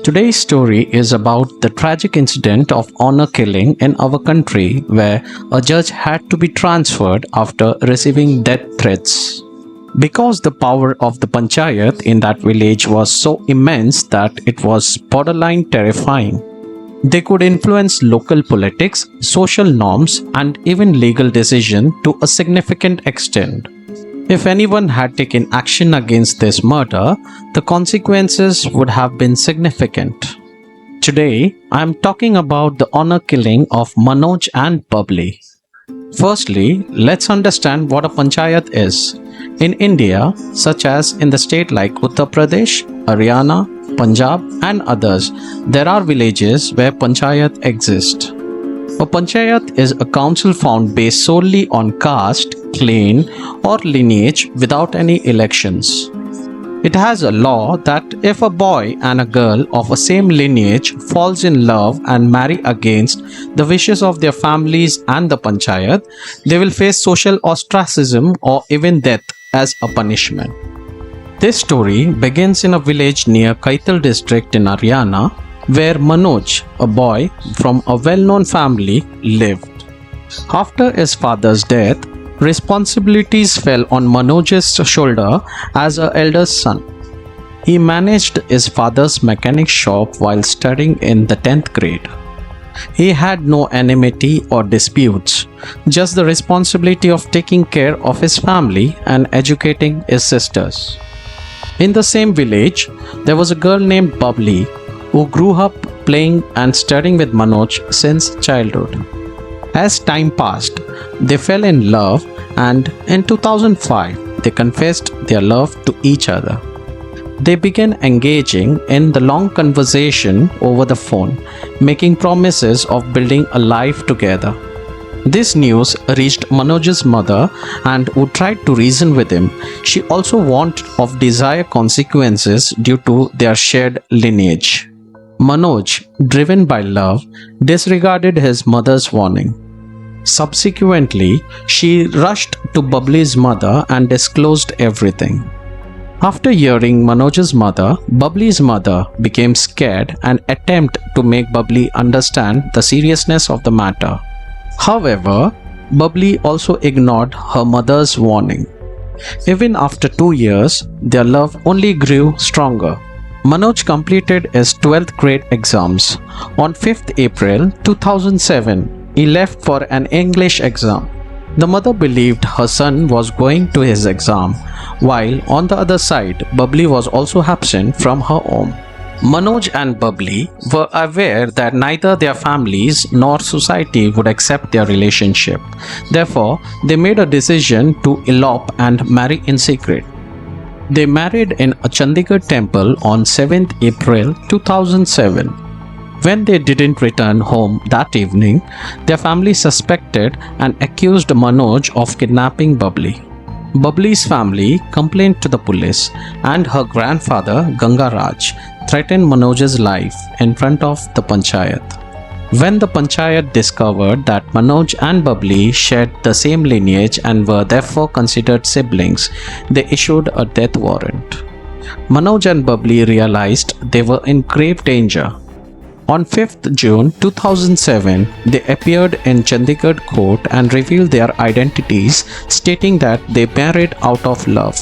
Today's story is about the tragic incident of honor killing in our country where a judge had to be transferred after receiving death threats. Because the power of the panchayat in that village was so immense that it was borderline terrifying. They could influence local politics, social norms, and even legal decisions to a significant extent. If anyone had taken action against this murder, the consequences would have been significant. Today, I am talking about the honor killing of Manoj and Babli. Firstly, let's understand what a panchayat is. In India, such as in the state like Uttar Pradesh, Haryana, Punjab, and others, there are villages where panchayat exist. A panchayat is a council found based solely on caste, clan, or lineage without any elections. It has a law that if a boy and a girl of a same lineage falls in love and marry against the wishes of their families and the panchayat, they will face social ostracism or even death as a punishment. This story begins in a village near Kaital district in Haryana, where Manoj, a boy from a well-known family, lived. After his father's death, responsibilities fell on Manoj's shoulder as an eldest son. He managed his father's mechanic shop while studying in the 10th grade. He had no enmity or disputes, just the responsibility of taking care of his family and educating his sisters. In the same village, there was a girl named Babli who grew up playing and studying with Manoj since childhood. As time passed, they fell in love and in 2005, they confessed their love to each other. They began engaging in the long conversation over the phone, making promises of building a life together. This news reached Manoj's mother and who tried to reason with him. She also warned of dire consequences due to their shared lineage. Manoj, driven by love, disregarded his mother's warning. Subsequently, she rushed to Babli's mother and disclosed everything. After hearing Manoj's mother, Babli's mother became scared and attempted to make Babli understand the seriousness of the matter. However, Babli also ignored her mother's warning. Even after 2 years, their love only grew stronger. Manoj completed his 12th grade exams. On 5th April 2007, he left for an English exam. The mother believed her son was going to his exam, while on the other side, Babli was also absent from her home. Manoj and Babli were aware that neither their families nor society would accept their relationship. Therefore, they made a decision to elope and marry in secret. They married in a Chandigarh temple on 7th April 2007. When they didn't return home that evening, their family suspected and accused Manoj of kidnapping Babli. Babli's family complained to the police, and her grandfather Gangaraj threatened Manoj's life in front of the panchayat. When the panchayat discovered that Manoj and Babli shared the same lineage and were therefore considered siblings, they issued a death warrant. Manoj and Babli realized they were in grave danger. On 5th June 2007, they appeared in Chandigarh court and revealed their identities, stating that they married out of love.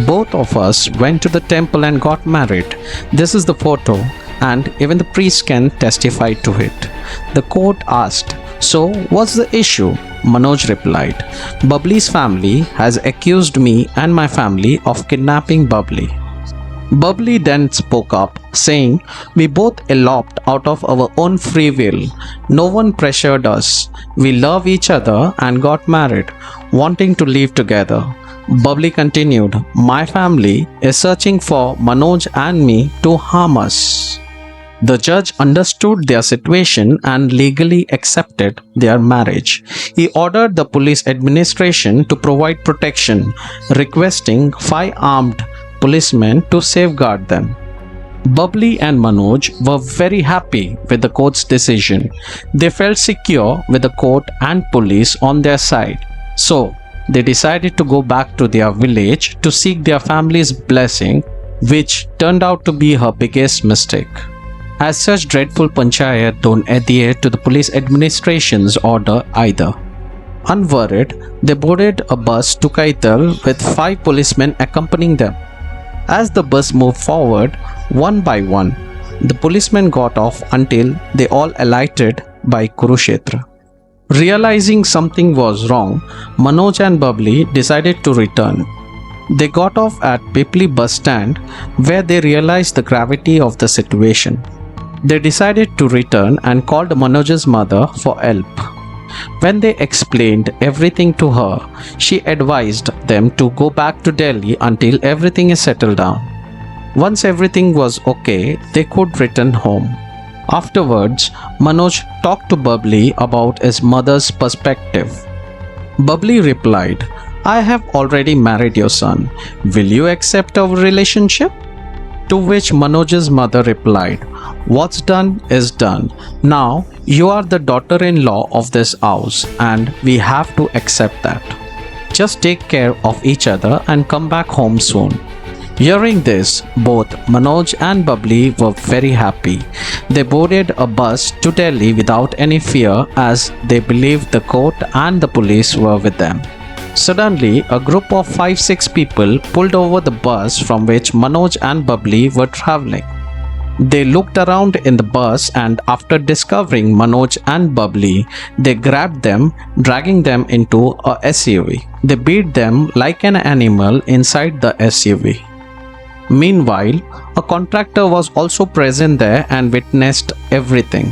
Both of us went to the temple and got married. This is the photo, and even the priest can testify to it. The court asked, "So, what's the issue?" Manoj replied, "Babli's family has accused me and my family of kidnapping Babli." Babli then spoke up, saying, "We both eloped out of our own free will. No one pressured us. We love each other and got married, wanting to live together." Babli continued, "My family is searching for Manoj and me to harm us." The judge understood their situation and legally accepted their marriage. He ordered the police administration to provide protection, requesting 5 armed policemen to safeguard them. Babli and Manoj were very happy with the court's decision. They felt secure with the court and police on their side. So, they decided to go back to their village to seek their family's blessing, which turned out to be her biggest mistake. As such, dreadful Panchayat don't adhere to the police administration's order either. Unworried, they boarded a bus to Kaital with 5 policemen accompanying them. As the bus moved forward, one by one, the policemen got off until they all alighted by Kurukshetra. Realizing something was wrong, Manoj and Babli decided to return. They got off at Pipli bus stand where they realized the gravity of the situation. They decided to return and called Manoj's mother for help. When they explained everything to her, she advised them to go back to Delhi until everything is settled down. Once everything was okay, they could return home. Afterwards, Manoj talked to Babli about his mother's perspective. Babli replied, "I have already married your son. Will you accept our relationship?" To which Manoj's mother replied, "What's done is done. Now you are the daughter-in-law of this house and we have to accept that. Just take care of each other and come back home soon." Hearing this, both Manoj and Babli were very happy. They boarded a bus to Delhi without any fear as they believed the court and the police were with them. Suddenly, a group of 5-6 people pulled over the bus from which Manoj and Babli were traveling. They looked around in the bus and after discovering Manoj and Babli, they grabbed them, dragging them into a SUV. They beat them like an animal inside the SUV. Meanwhile, a contractor was also present there and witnessed everything.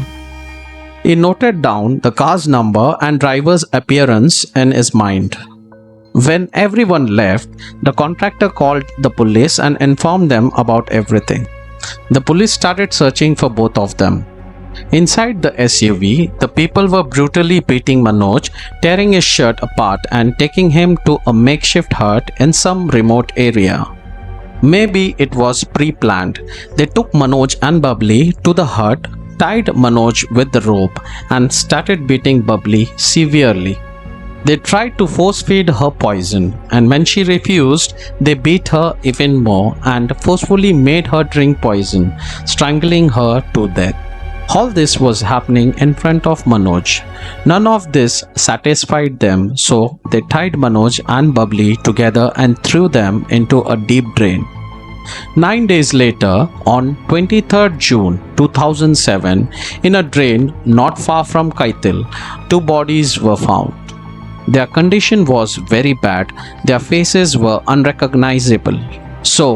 He noted down the car's number and driver's appearance in his mind. When everyone left, the contractor called the police and informed them about everything. The police started searching for both of them. Inside the SUV, the people were brutally beating Manoj, tearing his shirt apart and taking him to a makeshift hut in some remote area. Maybe it was pre-planned. They took Manoj and Babli to the hut, tied Manoj with the rope and started beating Babli severely. They tried to force feed her poison, and when she refused, they beat her even more and forcefully made her drink poison, strangling her to death. All this was happening in front of Manoj. None of this satisfied them, so they tied Manoj and Babli together and threw them into a deep drain. 9 days later, on 23rd June 2007, in a drain not far from Kaitil, 2 bodies were found. Their condition was very bad. Their faces were unrecognizable. So,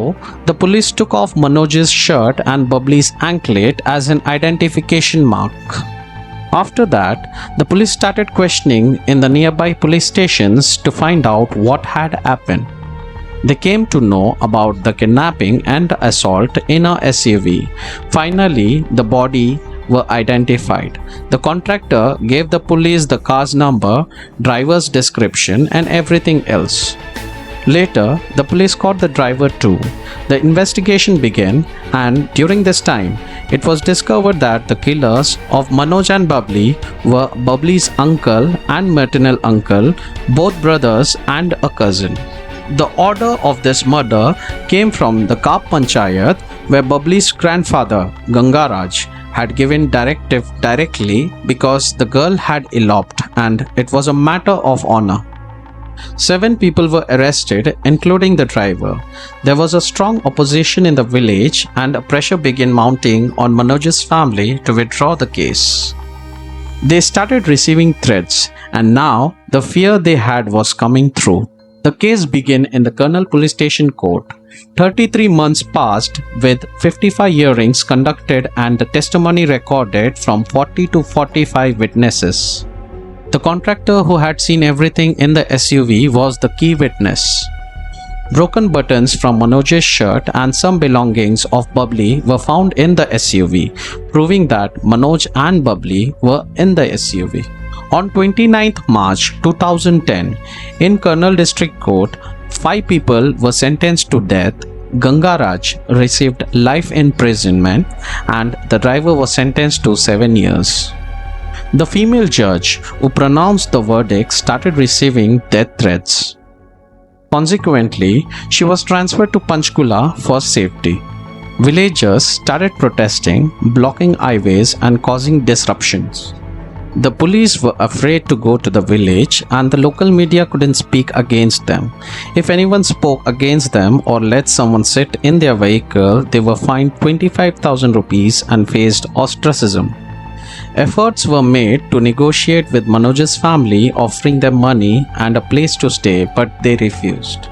the police took off Manoj's shirt and Babli's anklet as an identification mark. After that, the police started questioning in the nearby police stations to find out what had happened. They came to know about the kidnapping and assault in a SUV. Finally, the body were identified. The contractor gave the police the car's number, driver's description, and everything else. Later, the police caught the driver too. The investigation began, and during this time, it was discovered that the killers of Manoj and Babli were Babli's uncle and maternal uncle, both brothers and a cousin. The order of this murder came from the Khap Panchayat, where Babli's grandfather, Gangaraj, had given directive directly because the girl had eloped and it was a matter of honor. 7 people were arrested, including the driver. There was a strong opposition in the village and a pressure began mounting on Manoj's family to withdraw the case. They started receiving threats, and now the fear they had was coming through. The case began in the Colonel Police Station Court. 33 months passed with 55 hearings conducted and the testimony recorded from 40 to 45 witnesses. The contractor who had seen everything in the SUV was the key witness. Broken buttons from Manoj's shirt and some belongings of Babli were found in the SUV, proving that Manoj and Babli were in the SUV. On 29th March 2010, in Karnal District Court, 5 people were sentenced to death. Gangaraj received life imprisonment and the driver was sentenced to 7 years. The female judge who pronounced the verdict started receiving death threats. Consequently, she was transferred to Panchkula for safety. villagers started protesting, blocking highways and causing disruptions. The police were afraid to go to the village and the local media couldn't speak against them. If anyone spoke against them or let someone sit in their vehicle, they were fined 25,000 rupees and faced ostracism. Efforts were made to negotiate with Manoj's family, offering them money and a place to stay, but they refused.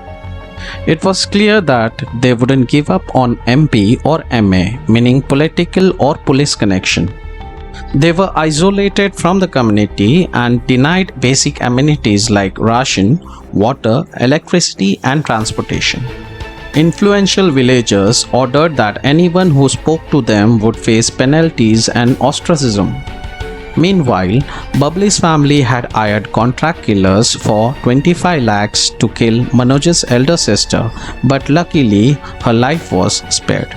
It was clear that they wouldn't give up on MP or MA, meaning political or police connection. They were isolated from the community and denied basic amenities like ration, water, electricity, and transportation. Influential villagers ordered that anyone who spoke to them would face penalties and ostracism. Meanwhile, Babli's family had hired contract killers for 25 lakhs to kill Manoj's elder sister, but luckily her life was spared.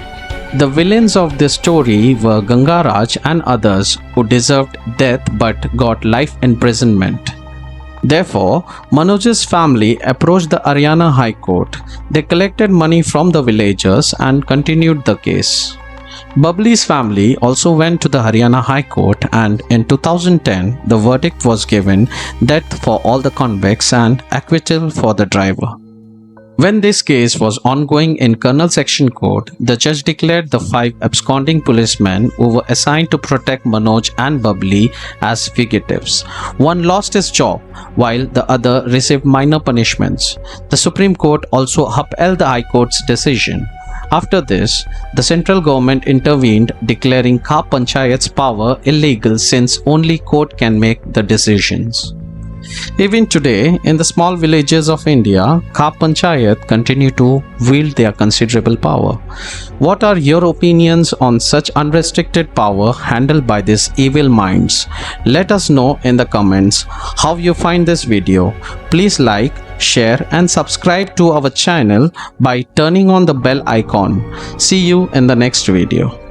The villains of this story were Gangaraj and others who deserved death but got life imprisonment. Therefore, Manoj's family approached the Haryana High Court. They collected money from the villagers and continued the case. Babli's family also went to the Haryana High Court and in 2010 the verdict was given: death for all the convicts and acquittal for the driver. When this case was ongoing in Colonel Section Court, the judge declared the 5 absconding policemen who were assigned to protect Manoj and Babli as fugitives. One lost his job, while the other received minor punishments. The Supreme Court also upheld the High Court's decision. After this, the central government intervened, declaring Khap Panchayat's power illegal since only court can make the decisions. Even today, in the small villages of India, Khap Panchayat continue to wield their considerable power. What are your opinions on such unrestricted power handled by these evil minds? Let us know in the comments how you find this video. Please like, share and subscribe to our channel by turning on the bell icon. See you in the next video.